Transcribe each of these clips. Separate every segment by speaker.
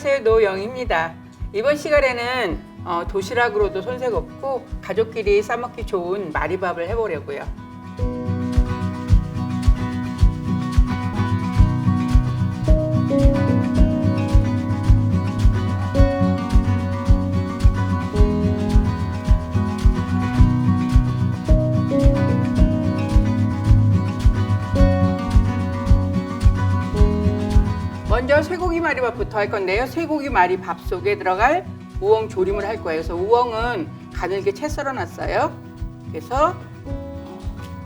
Speaker 1: 안녕하세요, 노영입니다. 이번 시간에는 도시락으로도 손색 없고 가족끼리 싸먹기 좋은 마리밥을 해보려고요. 먼저 쇠고기 마리밥부터 할 건데요. 쇠고기 마리밥 속에 들어갈 우엉 조림을 할 거예요. 그래서 우엉은 가늘게 채 썰어 놨어요. 그래서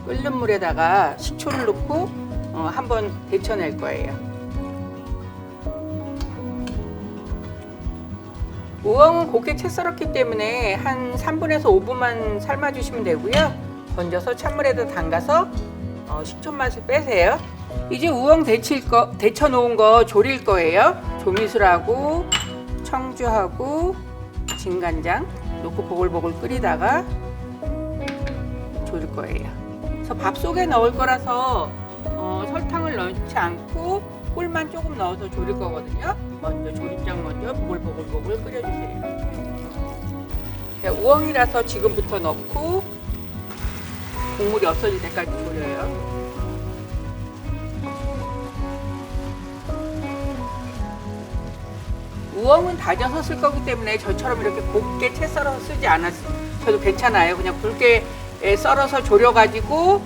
Speaker 1: 끓는 물에다가 식초를 넣고 한번 데쳐낼 거예요. 우엉은 곱게 채 썰었기 때문에 한 3분에서 5분만 삶아주시면 되고요. 건져서 찬물에다 담가서 식초 맛을 빼세요. 이제 우엉 데쳐 놓은 거 졸일 거예요. 조미술하고 청주하고 진간장 넣고 보글보글 끓이다가 졸일 거예요. 그래서 밥 속에 넣을 거라서 설탕을 넣지 않고 꿀만 조금 넣어서 졸일 거거든요. 먼저 조림장 먼저 보글보글 끓여주세요. 우엉이라서 지금부터 넣고 국물이 없어질 때까지 졸여요. 우엉은 다져서 쓸 거기 때문에 저처럼 이렇게 곱게 채 썰어서 쓰지 않았어도 괜찮아요. 그냥 굵게 썰어서 졸여가지고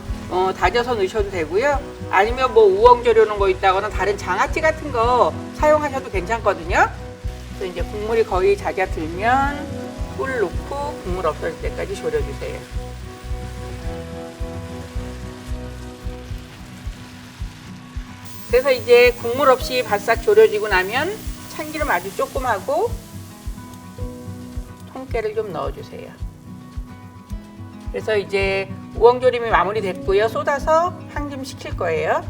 Speaker 1: 다져서 넣으셔도 되고요. 아니면 뭐 우엉 졸여놓은 거 있다거나 다른 장아찌 같은 거 사용하셔도 괜찮거든요. 그래서 이제 국물이 거의 잦아들면 꿀 넣고 국물 없어질 때까지 졸여주세요. 그래서 이제 국물 없이 바싹 졸여지고 나면 참기름 아주 조금 하고 통깨를 좀 넣어주세요. 그래서 이제 우엉조림이 마무리됐고요. 쏟아서 한 김 식힐 거예요.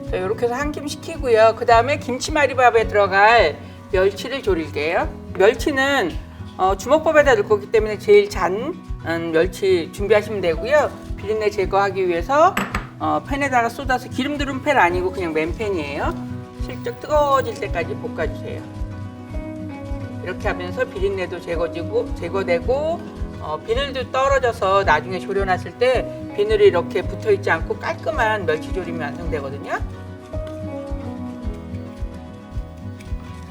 Speaker 1: 자, 이렇게 해서 한 김 식히고요. 그 다음에 김치마리밥에 들어갈 멸치를 졸일게요. 멸치는 주먹밥에다 넣을 거기 때문에 제일 잔 멸치 준비하시면 되고요. 비린내 제거하기 위해서 팬에다가 쏟아서 기름 두른 팬 아니고 그냥 맨팬이에요. 슬쩍 뜨거워질 때까지 볶아주세요. 이렇게 하면서 비린내도 제거되고 비늘도 떨어져서 나중에 졸여놨을 때 비늘이 이렇게 붙어있지 않고 깔끔한 멸치조림이 완성되거든요.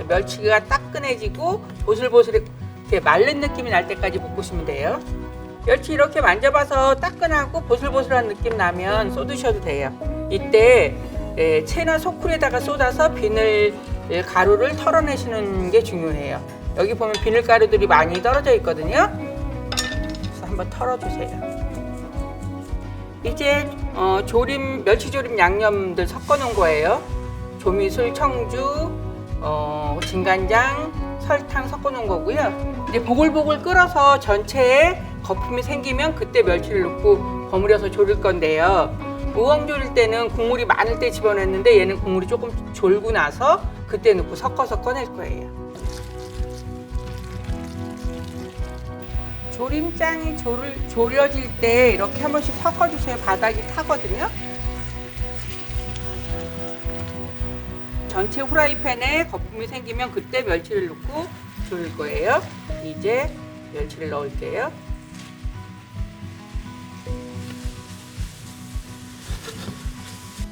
Speaker 1: 멸치가 따끈해지고 보슬보슬하게 마른 느낌이 날 때까지 볶으시면 돼요. 멸치 이렇게 만져봐서 따끈하고 보슬보슬한 느낌 나면 쏟으셔도 돼요. 이때 채나 소쿠리에다가 쏟아서 비늘 가루를 털어내시는 게 중요해요. 여기 보면 비늘 가루들이 많이 떨어져 있거든요. 그래서 한번 털어주세요. 이제 멸치조림 양념들 섞어 놓은 거예요. 조미술, 청주, 진간장, 설탕 섞어 놓은 거고요. 이제 보글보글 끓어서 전체에 거품이 생기면 그때 멸치를 넣고 버무려서 졸일 건데요. 우엉 졸일 때는 국물이 많을 때 집어넣는데 얘는 국물이 조금 졸고 나서 그때 넣고 섞어서 꺼낼 거예요. 조림장이 졸여질 때 이렇게 한 번씩 섞어주세요. 바닥이 타거든요. 전체 후라이팬에 거품이 생기면 그때 멸치를 넣고 졸일 거예요. 이제 멸치를 넣을게요.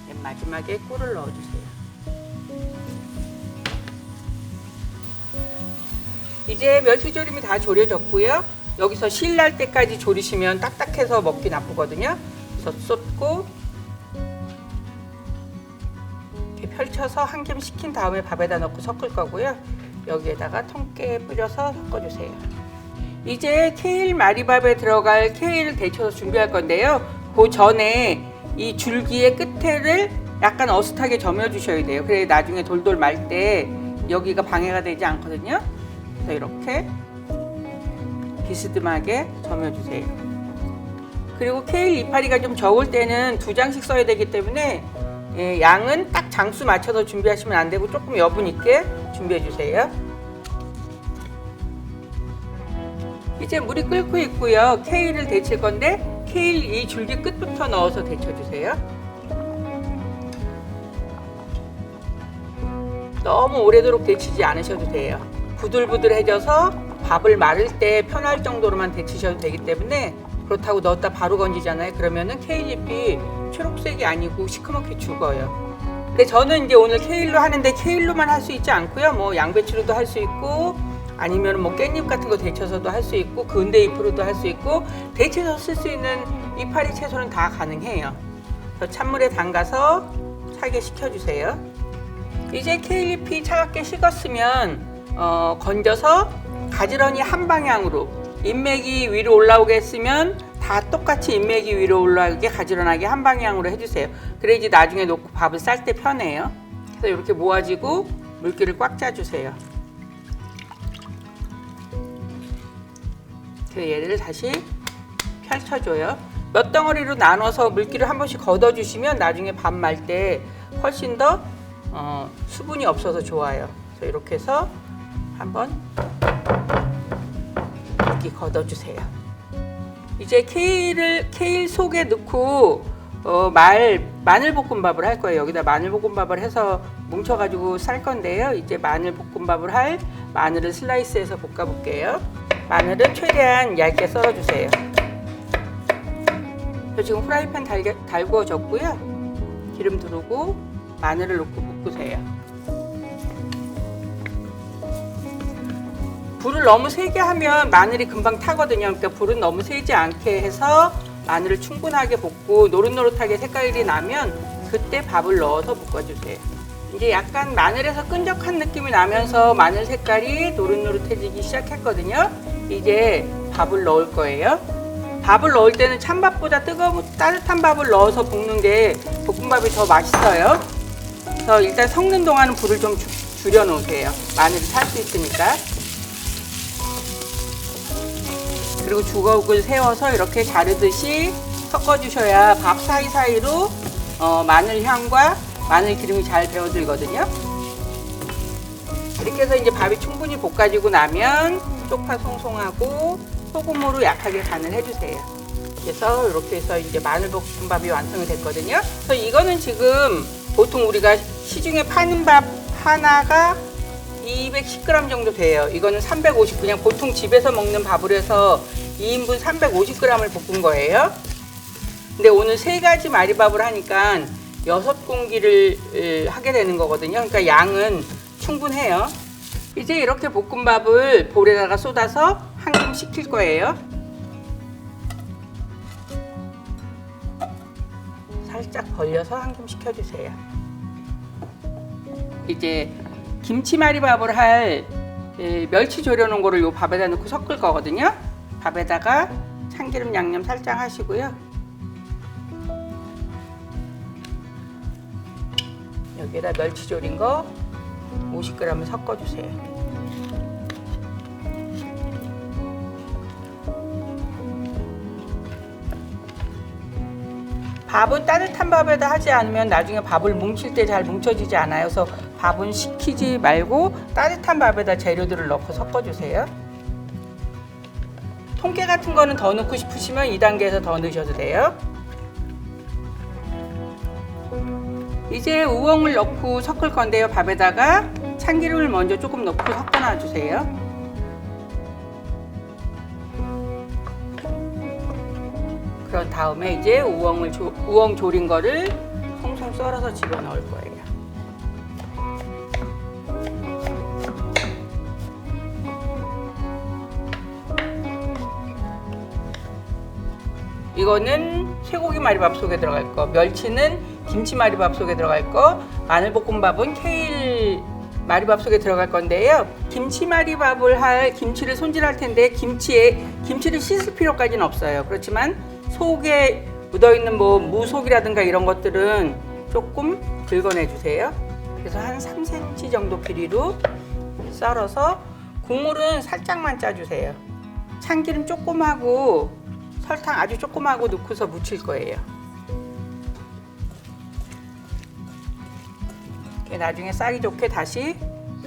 Speaker 1: 맨 마지막에 꿀을 넣어주세요. 이제 멸치조림이 다 졸여졌고요. 여기서 실 날 때까지 졸이시면 딱딱해서 먹기 나쁘거든요. 그래서 쏟고 이렇게 펼쳐서 한 김 식힌 다음에 밥에다 넣고 섞을 거고요. 여기에다가 통깨 뿌려서 섞어주세요. 이제 케일 마리밥에 들어갈 케일을 데쳐서 준비할 건데요. 그 전에 이 줄기의 끝에를 약간 어슷하게 저며 주셔야 돼요. 그래 나중에 돌돌 말 때 여기가 방해가 되지 않거든요. 그래서 이렇게 비스듬하게 저며 주세요. 그리고 케일 이파리가 좀 적을 때는 2장씩 써야 되기 때문에 양은 딱 장수 맞춰서 준비하시면 안 되고 조금 여분 있게 준비해 주세요. 이제 물이 끓고 있고요. 케일을 데칠 건데 케일 이 줄기 끝부터 넣어서 데쳐주세요. 너무 오래도록 데치지 않으셔도 돼요. 부들부들해져서 밥을 말을 때 편할 정도로만 데치셔도 되기 때문에, 그렇다고 넣었다 바로 건지잖아요. 그러면은 케일잎이 초록색이 아니고 시커멓게 죽어요. 근데 저는 이제 오늘 케일로 하는데 케일로만 할 수 있지 않고요. 뭐 양배추로도 할 수 있고, 아니면 뭐 깻잎 같은 거 데쳐서도 할 수 있고, 근대잎으로도 할 수 있고, 데쳐서 쓸 수 있는 이파리 채소는 다 가능해요. 그래서 찬물에 담가서 차게 식혀주세요. 이제 케일잎이 차갑게 식었으면 건져서 가지런히 한 방향으로, 인맥이 위로 올라오게 했으면 다 똑같이 인맥이 위로 올라오게 가지런하게 한 방향으로 해주세요. 그래야지 나중에 놓고 밥을 쌀 때 편해요. 그래서 이렇게 모아지고 물기를 꽉 짜주세요. 그래서 얘를 다시 펼쳐줘요. 몇 덩어리로 나눠서 물기를 한 번씩 걷어주시면 나중에 밥 말 때 훨씬 더 수분이 없어서 좋아요. 그래서 이렇게 해서 한번 물기 걷어주세요. 이제 케일 속에 넣고 마늘볶음밥을 할 거예요. 여기다 마늘볶음밥을 해서 뭉쳐가지고 쌀 건데요. 이제 마늘볶음밥을 할 마늘을 슬라이스해서 볶아볼게요. 마늘은 최대한 얇게 썰어주세요. 저 지금 프라이팬 달구어졌고요. 기름 두르고 마늘을 넣고 볶으세요. 불을 너무 세게 하면 마늘이 금방 타거든요. 그러니까 불은 너무 세지 않게 해서 마늘을 충분하게 볶고 노릇노릇하게 색깔이 나면 그때 밥을 넣어서 볶아주세요. 이제 약간 마늘에서 끈적한 느낌이 나면서 마늘 색깔이 노릇노릇해지기 시작했거든요. 이제 밥을 넣을 거예요. 밥을 넣을 때는 찬밥보다 따뜻한 밥을 넣어서 볶는 게 볶음밥이 더 맛있어요. 그래서 일단 섞는 동안은 불을 좀 줄여 놓으세요. 마늘이 탈 수 있으니까. 그리고 주걱을 세워서 이렇게 자르듯이 섞어주셔야 밥 사이사이로 마늘 향과 마늘 기름이 잘 배어들거든요. 이렇게 해서 이제 밥이 충분히 볶아지고 나면 쪽파 송송하고 소금으로 약하게 간을 해주세요. 그래서 이렇게 해서 이제 마늘볶음밥이 완성이 됐거든요. 그래서 이거는 지금 보통 우리가 시중에 파는 밥 하나가 210g 정도 돼요. 이거는 350, 그냥 보통 집에서 먹는 밥을 해서 2인분 350g을 볶은 거예요. 근데 오늘 3가지 마리밥을 하니까 6공기를 하게 되는 거거든요. 그러니까 양은 충분해요. 이제 이렇게 볶음밥을 볼에다가 쏟아서 한김 식힐 거예요. 살짝 벌려서 한김 식혀주세요. 이제 김치말이밥을 할 멸치 졸여놓은 거를 요 밥에다 넣고 섞을 거거든요. 밥에다가 참기름 양념 살짝 하시고요. 여기에다 멸치 졸인 거 50g을 섞어주세요. 밥은 따뜻한 밥에다 하지 않으면 나중에 밥을 뭉칠 때 잘 뭉쳐지지 않아요. 그래서 밥은 식히지 말고 따뜻한 밥에다 재료들을 넣고 섞어주세요. 통깨 같은 거는 더 넣고 싶으시면 2단계에서 더 넣으셔도 돼요. 이제 우엉을 넣고 섞을 건데요. 밥에다가 참기름을 먼저 조금 넣고 섞어놔 주세요. 그런 다음에 이제 우엉 졸인 거를 송송 썰어서 집어넣을 거예요. 이거는 쇠고기 마리밥 속에 들어갈 거, 멸치는 김치 마리밥 속에 들어갈 거, 마늘볶음밥은 케일 마리밥 속에 들어갈 건데요. 김치 마리밥을 할 김치를 손질할 텐데 김치를 씻을 필요까지는 없어요. 그렇지만 속에 묻어있는 뭐 무속이라든가 이런 것들은 조금 긁어내 주세요. 그래서 한 3cm 정도 길이로 썰어서 국물은 살짝만 짜주세요. 참기름 조금 하고 설탕 아주 조금 하고 넣고서 무칠 거예요. 나중에 쌀이 좋게 다시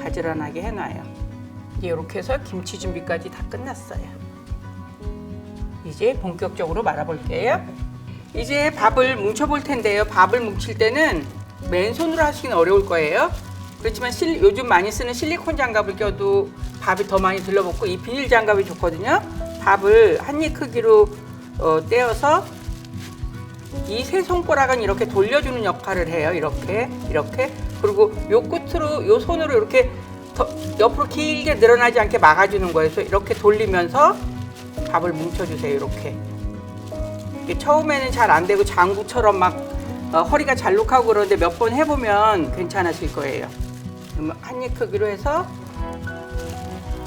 Speaker 1: 가지런하게 해놔요. 이렇게 해서 김치 준비까지 다 끝났어요. 이제 본격적으로 말아볼게요. 이제 밥을 뭉쳐 볼 텐데요. 밥을 뭉칠 때는 맨손으로 하시긴 어려울 거예요. 그렇지만 요즘 많이 쓰는 실리콘 장갑을 껴도 밥이 더 많이 들러붙고 이 비닐 장갑이 좋거든요. 밥을 한 입 크기로 떼어서 이 세 손가락은 이렇게 돌려주는 역할을 해요. 이렇게 그리고 요 끝으로 요 손으로 이렇게 옆으로 길게 늘어나지 않게 막아주는 거예요. 그래서 이렇게 돌리면서 밥을 뭉쳐주세요. 이렇게 처음에는 잘 안 되고 장구처럼 막 허리가 잘록하고 그러는데 몇 번 해보면 괜찮아질 거예요. 그러면 한 입 크기로 해서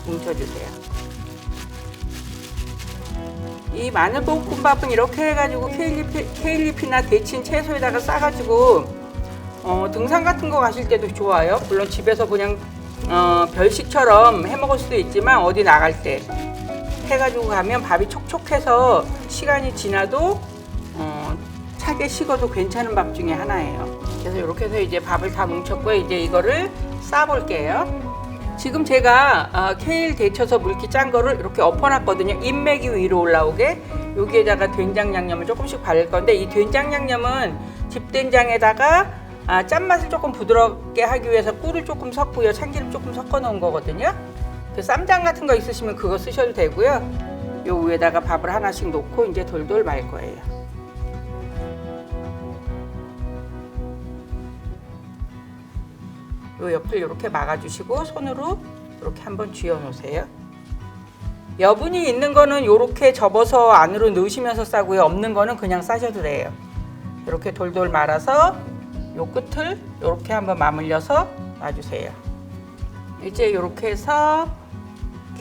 Speaker 1: 뭉쳐주세요. 이 마늘볶음밥은 이렇게 해가지고 케일리피나 데친 채소에다가 싸가지고 등산 같은 거 가실 때도 좋아요. 물론 집에서 그냥 별식처럼 해 먹을 수도 있지만 어디 나갈 때 해가지고 가면 밥이 촉촉해서 시간이 지나도 차게 식어도 괜찮은 밥 중에 하나예요. 그래서 이렇게 해서 이제 밥을 다 뭉쳤고요. 이제 이거를 싸 볼게요. 지금 제가 케일 데쳐서 물기 짠 거를 이렇게 엎어놨거든요. 인맥이 위로 올라오게. 여기에다가 된장 양념을 조금씩 바를 건데 이 된장 양념은 집된장에다가 짠맛을 조금 부드럽게 하기 위해서 꿀을 조금 섞고요. 참기름 조금 섞어 놓은 거거든요. 쌈장 같은 거 있으시면 그거 쓰셔도 되고요. 요 위에다가 밥을 하나씩 놓고 이제 돌돌 말 거예요. 요 옆을 이렇게 막아주시고 손으로 이렇게 한번 쥐어 놓으세요. 여분이 있는 거는 이렇게 접어서 안으로 넣으시면서 싸고요. 없는 거는 그냥 싸셔도 돼요. 이렇게 돌돌 말아서 요 끝을 이렇게 한번 맞물려서 놔주세요. 이제 이렇게 해서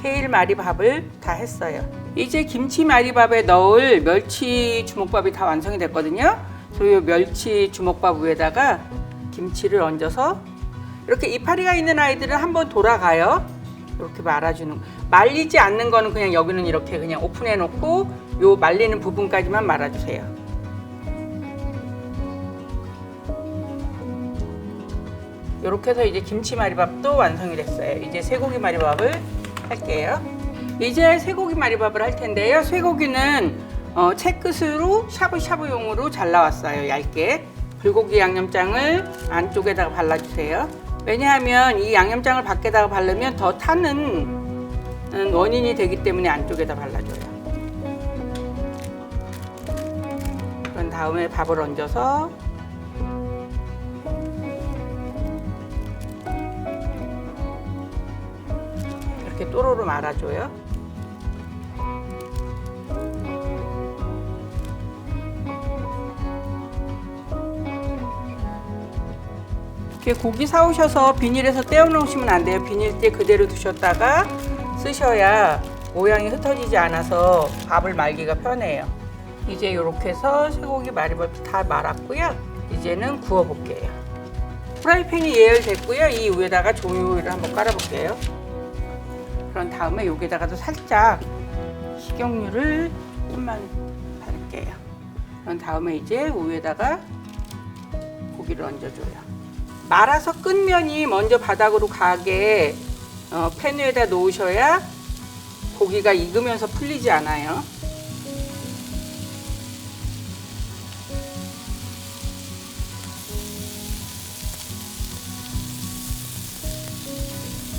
Speaker 1: 케일 마리밥을 다 했어요. 이제 김치 마리밥에 넣을 멸치 주먹밥이 다 완성이 됐거든요. 그래서 이 멸치 주먹밥 위에다가 김치를 얹어서 이렇게 이파리가 있는 아이들은 한번 돌아가요. 이렇게 말아주는. 말리지 않는 거는 그냥 여기는 이렇게 그냥 오픈해 놓고 요 말리는 부분까지만 말아주세요. 이렇게 해서 이제 김치 마리밥도 완성이 됐어요. 이제 쇠고기 마리밥을 할게요. 이제 쇠고기 마리밥을 할 텐데요. 쇠고기는 채끝으로 샤브샤브용으로 잘라왔어요. 얇게. 불고기 양념장을 안쪽에다가 발라주세요. 왜냐하면 이 양념장을 밖에다가 바르면 더 타는 원인이 되기 때문에 안쪽에다 발라줘요. 그런 다음에 밥을 얹어서 이렇게 또로로 말아줘요. 이렇게 고기 사오셔서 비닐에서 떼어 놓으시면 안 돼요. 비닐째 그대로 두셨다가 쓰셔야 모양이 흩어지지 않아서 밥을 말기가 편해요. 이제 이렇게 해서 쇠고기 마리밥도 다 말았고요. 이제는 구워 볼게요. 프라이팬이 예열됐고요. 이 위에다가 종이오일을 한번 깔아 볼게요. 그런 다음에 여기다가도 살짝 식용유를 좀만 바를게요. 그런 다음에 이제 위에다가 고기를 얹어줘요. 말아서 끈 면이 먼저 바닥으로 가게 팬 위에다 놓으셔야 고기가 익으면서 풀리지 않아요.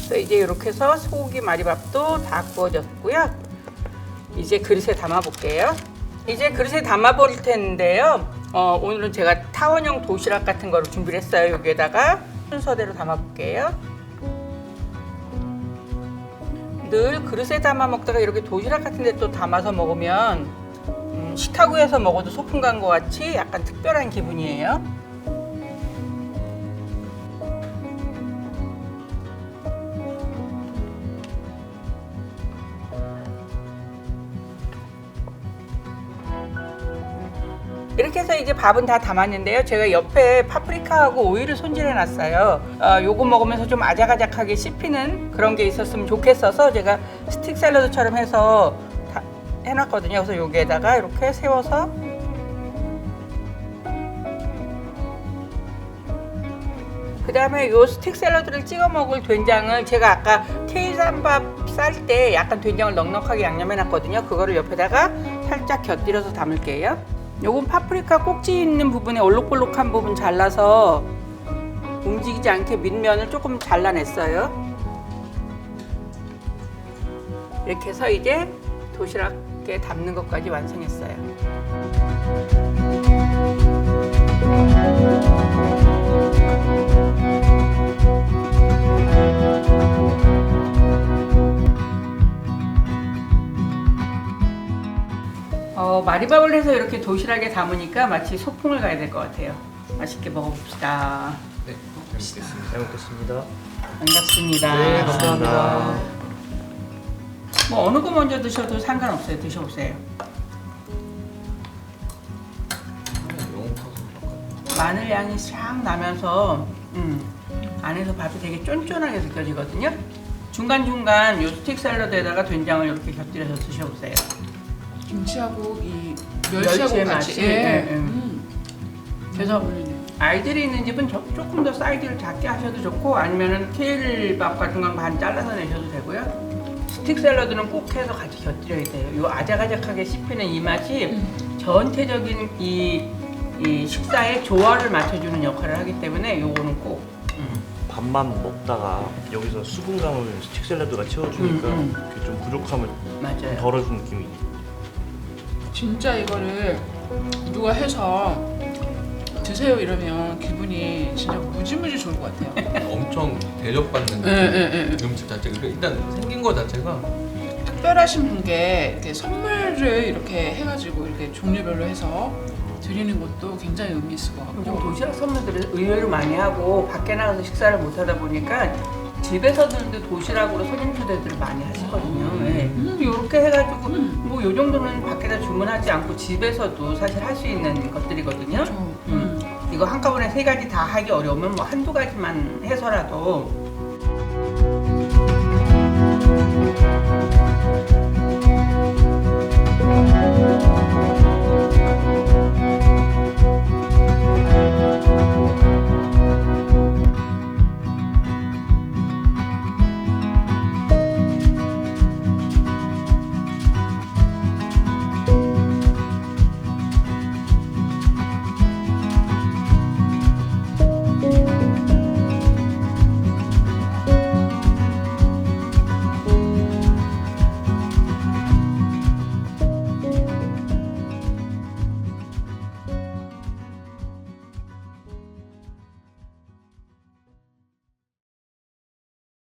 Speaker 1: 그래서 이제 이렇게 해서 소고기 마리밥도 다 구워졌고요. 이제 그릇에 담아 볼게요. 이제 그릇에 담아 볼 텐데요. 오늘은 제가 타원형 도시락 같은 거를 준비를 했어요. 여기에다가 순서대로 담아 볼게요. 늘 그릇에 담아 먹다가 이렇게 도시락 같은 데 또 담아서 먹으면 식탁위에서 먹어도 소풍 간 것 같이 약간 특별한 기분이에요. 이렇게 해서 이제 밥은 다 담았는데요. 제가 옆에 파프리카하고 오이를 손질해 놨어요. 요거 먹으면서 좀 아작아작하게 씹히는 그런 게 있었으면 좋겠어서 제가 스틱 샐러드처럼 해서 다 해놨거든요. 그래서 여기에다가 이렇게 세워서 그 다음에 요 스틱 샐러드를 찍어 먹을 된장을 제가 아까 케이삼밥 쌀 때 약간 된장을 넉넉하게 양념해 놨거든요. 그거를 옆에다가 살짝 곁들여서 담을게요. 요건 파프리카 꼭지 있는 부분에 올록볼록한 부분 잘라서 움직이지 않게 밑면을 조금 잘라냈어요. 이렇게 해서 이제 도시락에 담는 것까지 완성했어요. 마리밥을 해서 이렇게 도시락에 담으니까 마치 소풍을 가야 될 것 같아요. 맛있게 먹어봅시다.
Speaker 2: 네, 맛있겠습니다.
Speaker 3: 잘 먹겠습니다.
Speaker 1: 반갑습니다.
Speaker 2: 네, 감사합니다.
Speaker 1: 뭐 어느 거 먼저 드셔도 상관없어요. 드셔보세요. 마늘 향이 싹 나면서 안에서 밥이 되게 쫀쫀하게 느껴지거든요. 중간중간 요 스틱 샐러드에다가 된장을 이렇게 곁들여서 드셔보세요.
Speaker 4: 김치하고 이
Speaker 1: 멸치의
Speaker 4: 멸치하고
Speaker 1: 맛이,
Speaker 4: 같이.
Speaker 1: 그래서
Speaker 4: 어울리네.
Speaker 1: 아이들이 있는 집은 조금 더 사이즈를 작게 하셔도 좋고 아니면은 케일밥 같은 건 반 잘라서 내셔도 되고요. 스틱 샐러드는 꼭 해서 같이 곁들여야 돼요. 요 아작아작하게 씹히는 이 맛이 전체적인 이 식사의 조화를 맞춰주는 역할을 하기 때문에 요거는 꼭
Speaker 3: 밥만 먹다가 여기서 수분감을 스틱 샐러드가 채워주니까 그게 좀 부족함을
Speaker 1: 맞아요.
Speaker 3: 덜어준 느낌이.
Speaker 4: 진짜 이거를 누가 해서 드세요 이러면 기분이 진짜 무지무지 좋을 것 같아요.
Speaker 2: 엄청 대접받는
Speaker 4: 예.
Speaker 2: 음식 자체가 일단 생긴 거 자체가
Speaker 4: 특별하신 분께 이렇게 선물을 이렇게 해가지고 이렇게 종류별로 해서 드리는 것도 굉장히 의미 있을 것
Speaker 1: 요즘
Speaker 4: 같고.
Speaker 1: 도시락 선물들을 의외로 많이 하고 밖에 나가서 식사를 못 하다 보니까 집에서 드는데 도시락으로 손님 초대들을 많이 하시거든요. 이렇게 해가지고 뭐 요 정도는 밖에다 주문하지 않고 집에서도 사실 할 수 있는 것들이거든요. 이거 한꺼번에 3가지 다 하기 어려우면 뭐 한두 가지만 해서라도